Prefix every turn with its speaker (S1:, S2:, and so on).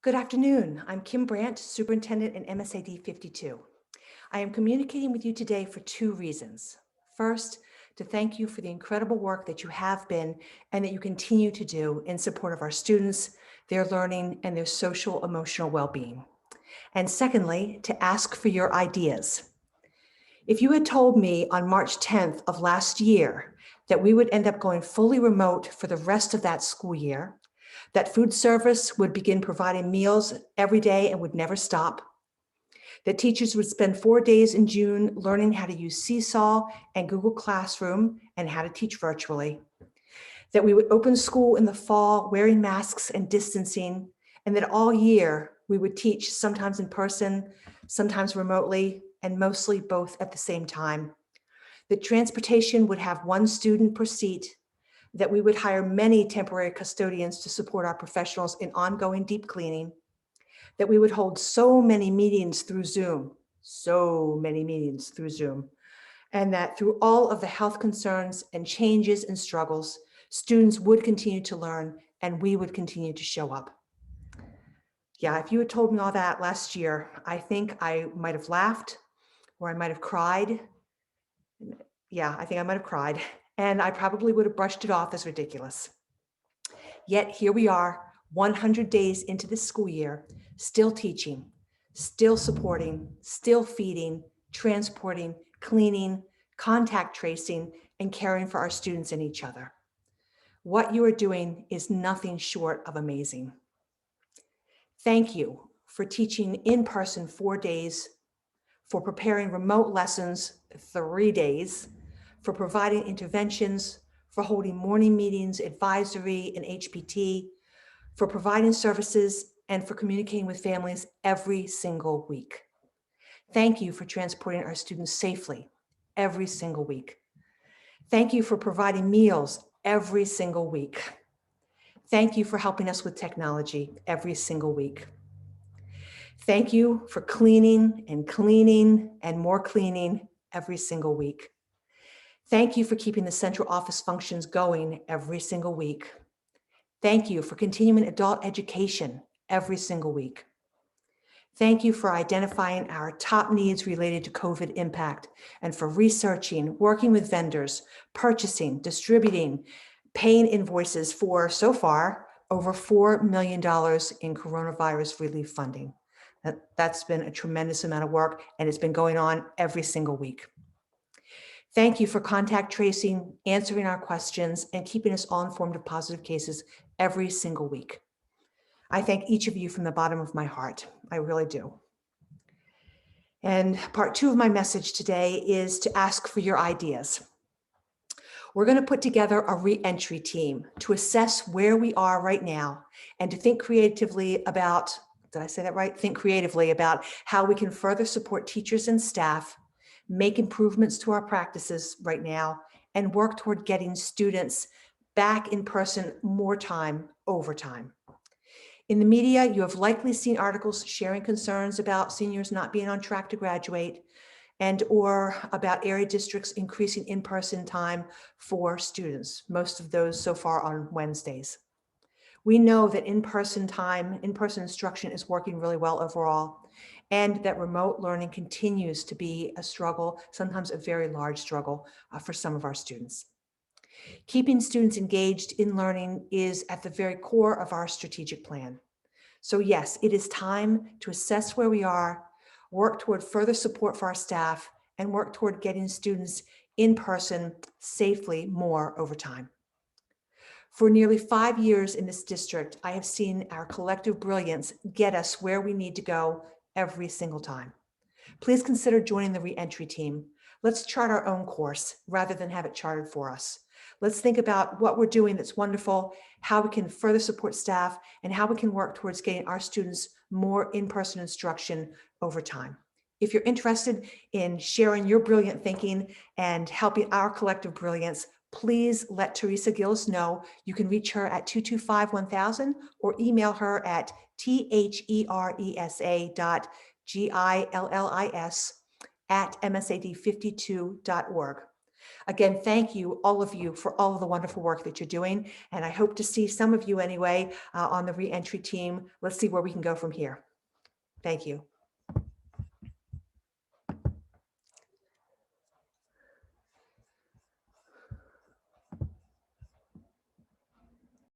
S1: Good afternoon. I'm Kim Brandt, Superintendent in MSAD 52. I am communicating with you today for two reasons. First, to thank you for the incredible work that you have been and that you continue to do in support of our students, their learning, and their social emotional well-being. And secondly, to ask for your ideas. If you had told me on March 10th of last year that we would end up going fully remote for the rest of that school year, that food service would begin providing meals every day and would never stop, that teachers would spend 4 days in June learning how to use Seesaw and Google Classroom and how to teach virtually, that we would open school in the fall wearing masks and distancing, and that all year we would teach sometimes in person, sometimes remotely, and mostly both at the same time, that transportation would have one student per seat, that we would hire many temporary custodians to support our professionals in ongoing deep cleaning, that we would hold so many meetings through Zoom, and that through all of the health concerns and changes and struggles, students would continue to learn and we would continue to show up. Yeah, if you had told me all that last year, I think I might have laughed or I might have cried. Yeah, I think I might have cried, and I probably would have brushed it off as ridiculous. Yet here we are, 100 days into this school year, still teaching, still supporting, still feeding, transporting, cleaning, contact tracing, and caring for our students and each other. What you are doing is nothing short of amazing. Thank you for teaching in person 4 days, for preparing remote lessons 3 days, for providing interventions, for holding morning meetings, advisory, and HPT, for providing services, and for communicating with families every single week. Thank you for transporting our students safely every single week. Thank you for providing meals every single week. Thank you for helping us with technology every single week. Thank you for cleaning and more cleaning every single week. Thank you for keeping the central office functions going every single week. Thank you for continuing adult education every single week. Thank you for identifying our top needs related to COVID impact and for researching, working with vendors, purchasing, distributing, paying invoices for, so far, over $4 million in coronavirus relief funding. That's been a tremendous amount of work, and it's been going on every single week. Thank you for contact tracing, answering our questions, and keeping us all informed of positive cases every single week. I thank each of you from the bottom of my heart. I really do. And part two of my message today is to ask for your ideas. We're going to put together a re-entry team to assess where we are right now and to think creatively about, did I say that right? Think creatively about how we can further support teachers and staff, make improvements to our practices right now, and work toward getting students back in person more time over time. In the media, you have likely seen articles sharing concerns about seniors not being on track to graduate or about area districts increasing in-person time for students, most of those so far on Wednesdays. We know that in-person instruction is working really well overall, and that remote learning continues to be a struggle, sometimes a very large struggle for some of our students. Keeping students engaged in learning is at the very core of our strategic plan. So yes, it is time to assess where we are, work toward further support for our staff, and work toward getting students in person safely more over time. For nearly 5 years in this district, I have seen our collective brilliance get us where we need to go every single time. Please consider joining the re-entry team. Let's chart our own course rather than have it charted for us. Let's think about what we're doing that's wonderful, how we can further support staff, and how we can work towards getting our students more in-person instruction over time. If you're interested in sharing your brilliant thinking and helping our collective brilliance, please let Teresa Gillis know. You can reach her at 225-1000 or email her at theresa.gillis@msad52.org. Again, thank you, all of you, for all of the wonderful work that you're doing. And I hope to see some of you anyway on the reentry team. Let's see where we can go from here. Thank you.